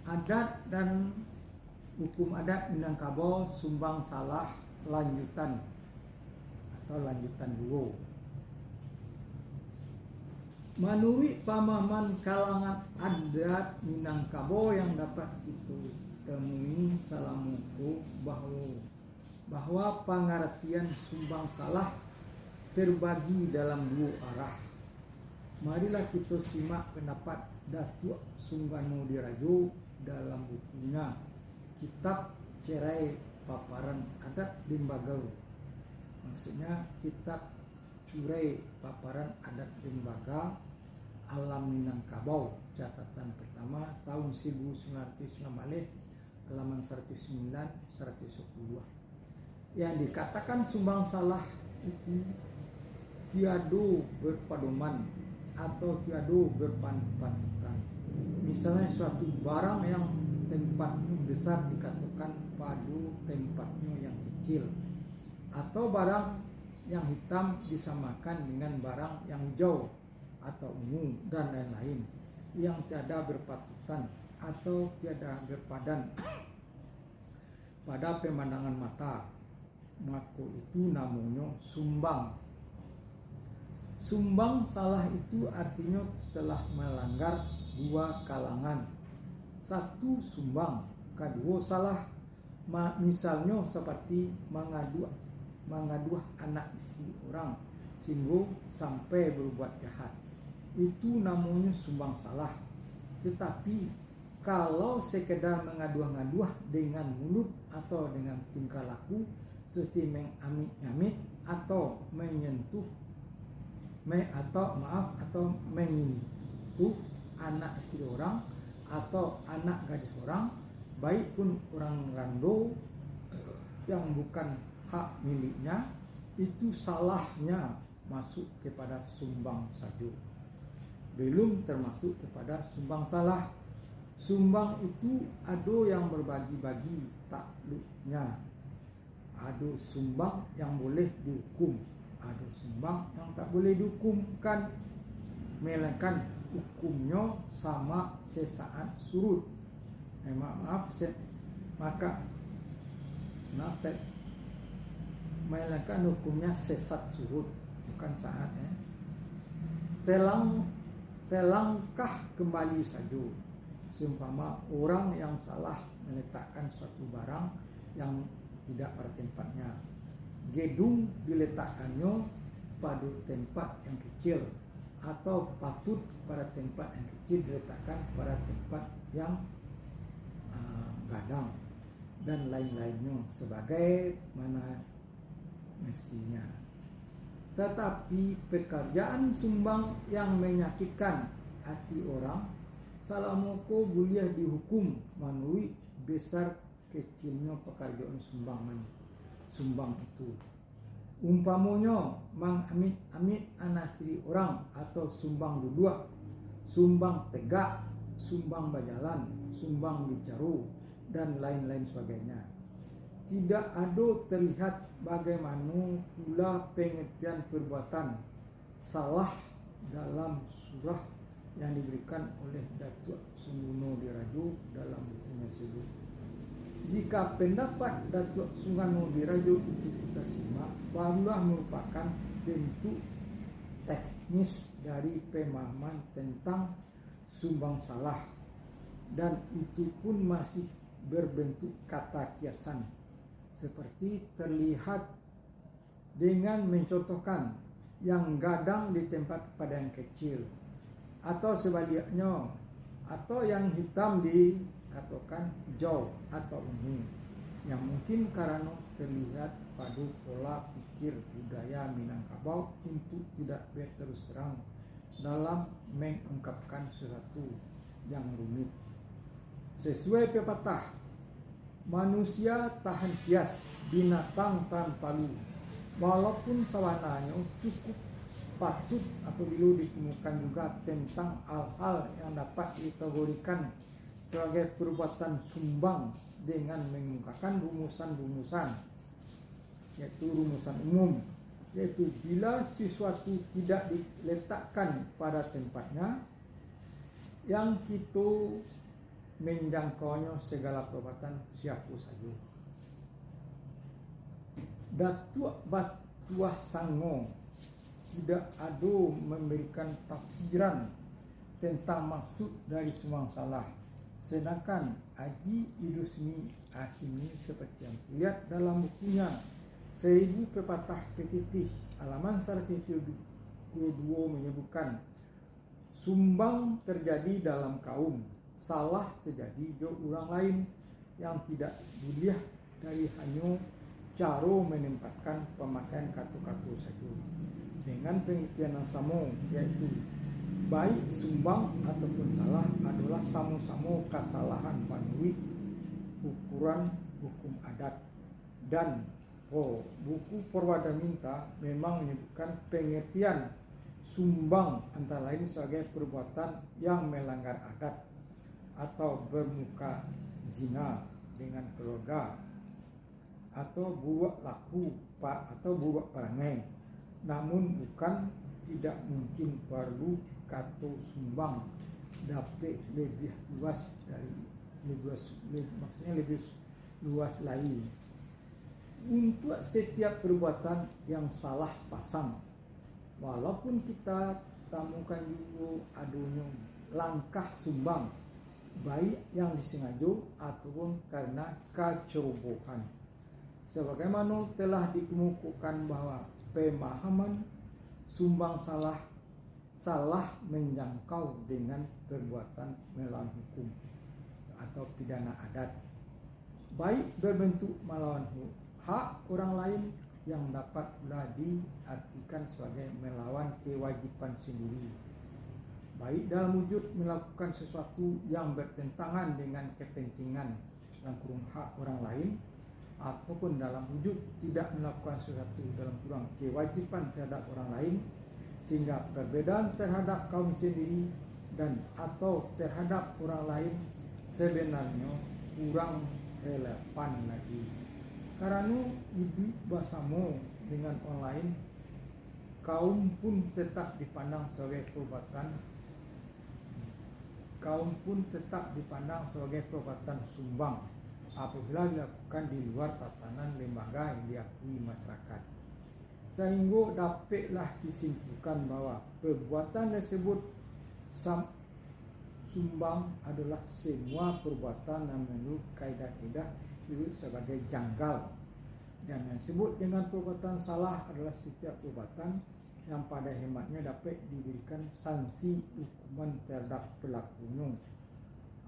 Adat dan hukum adat Minangkabau sumbang salah lanjutan atau lanjutan dulu. Menurut pemahaman kalangan adat Minangkabau yang dapat itu temui salamuku bahwa pengertian sumbang salah terbagi dalam dua arah. Marilah kita simak pendapat Datuk Sunggano Dirajo dalam bukunya Kitab Cerai Paparan Adat Limbaga. Maksudnya Kitab Curai Paparan Adat Limbaga Alam Minangkabau, catatan pertama tahun 1906, halaman 109 110. Yang dikatakan sumbang salah itu tiado berpadoman atau tiado berpatutan. Misalnya suatu barang yang tempatnya besar dikatakan padu tempatnya yang kecil, atau barang yang hitam disamakan dengan barang yang hijau atau ungu dan lain-lain yang tiada berpatutan atau tiada berpadan pada pemandangan mata, maka itu namanya sumbang. Sumbang salah itu artinya telah melanggar dua kalangan. Satu, sumbang. Kedua, salah. Misalnya seperti mengaduh anak istri orang sehingga sampai berbuat jahat, itu namanya sumbang salah. Tetapi kalau sekedar mengaduh-ngaduh dengan mulut atau dengan tingkah laku seperti mengamit-ngamit atau menyentuh atau menyentuh anak istri orang atau anak gadis orang, baik pun orang rando yang bukan hak miliknya, itu salahnya masuk kepada sumbang saja, belum termasuk kepada sumbang salah. Sumbang itu ada yang berbagi-bagi takluknya, ada sumbang yang boleh dihukum, ada sumbang yang tak boleh dihukumkan, melainkan hukumnya sama sesaat surut. Melainkan hukumnya sesat surut, bukan saat. Telangkah kembali saja. Seumpama orang yang salah meletakkan suatu barang yang tidak pada tempatnya, gedung diletakkannya pada tempat yang kecil, atau patut pada tempat yang kecil diletakkan pada tempat yang gadang, dan lain-lainnya sebagai mana mestinya. Tetapi pekerjaan sumbang yang menyakitkan hati orang, salamoko boleh dihukum menurut besar kecilnya pekerjaan sumbang itu. Umpamanya mengamit-amit anak istri orang, atau sumbang duduk, sumbang tegak, sumbang berjalan, sumbang bicara, dan lain-lain sebagainya. Tidak ada terlihat bagaimana pula pengertian perbuatan salah dalam surah yang diberikan oleh Datuk Sunggano Dirajo dalam bukunya tersebut. Jika pendapat Datuk Sunggano Dirajo itu kita simak, barulah merupakan bentuk teknis dari pemahaman tentang sumbang salah, dan itu pun masih berbentuk kata kiasan, seperti terlihat dengan mencontohkan yang gadang di tempat pada yang kecil, atau sebaliknya, atau yang hitam dikatakan hijau atau ungu, yang mungkin karena terlihat pada pola pikir budaya Minangkabau untuk tidak berterus terang dalam mengungkapkan sesuatu yang rumit. Sesuai pepatah, manusia tahan kias, binatang tahan palu. Walaupun sawananya cukup patut apabila ditemukan juga tentang hal-hal yang dapat dikategorikan sebagai perbuatan sumbang dengan menggunakan rumusan-rumusan, yaitu rumusan umum, yaitu bila sesuatu tidak diletakkan pada tempatnya, yang kita menjangkaunya segala perbuatan siapa saja. Datuk Batuah Sango tidak ada memberikan tafsiran tentang maksud dari sumbang salah. Sedangkan Haji Idrusmi Hashimi seperti yang dilihat dalam bukunya 1000 Pepatah Petitih halaman 172 menyebutkan sumbang terjadi dalam kaum, salah terjadi di orang lain yang tidak dilihat dari hanya cara menempatkan pemakaian kata-kata saja. Dengan pengertian yang sama, yaitu baik sumbang ataupun salah adalah sama-sama kesalahan manusia ukuran hukum adat. Dan buku Purwadaminta memang menyebutkan pengertian sumbang antara lain sebagai perbuatan yang melanggar adat atau bermuka zina dengan keluarga atau buat laku atau buat perangai. Namun bukan tidak mungkin perlu kata sumbang dapat lebih luas maksudnya lebih luas lagi untuk setiap perbuatan yang salah pasang. Walaupun kita temukan juga adanya langkah sumbang baik yang disengaja ataupun karena kecerobohan. Sebagaimana telah dikemukakan bahwa pemahaman sumbang salah menjangkau dengan perbuatan melawan hukum atau pidana adat, baik berbentuk melawan hak orang lain yang dapat pula diartikan sebagai melawan kewajiban sendiri, baik dalam wujud melakukan sesuatu yang bertentangan dengan kepentingan dalam kurung hak orang lain, ataupun dalam wujud tidak melakukan sesuatu dalam kurang kewajiban terhadap orang lain, sehingga perbedaan terhadap kaum sendiri dan atau terhadap orang lain sebenarnya kurang relevan lagi. Karena hidup bersama dengan orang lain, kaum pun tetap dipandang sebagai perbuatan sumbang apabila dilakukan di luar tatanan lembaga yang diakui masyarakat. Sehingga dapatlah disimpulkan bahwa perbuatan tersebut sumbang adalah semua perbuatan yang menurut kaidah-kaidah disebut sebagai janggal, dan yang disebut dengan perbuatan salah adalah setiap perbuatan yang pada hematnya dapat diberikan sanksi hukuman terhadap pelakunya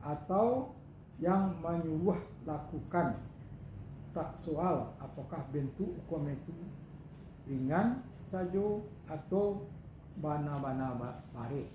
atau yang menyuruh lakukan, tak soal apakah bentuk hukum itu ringan saja atau bana-bana barik.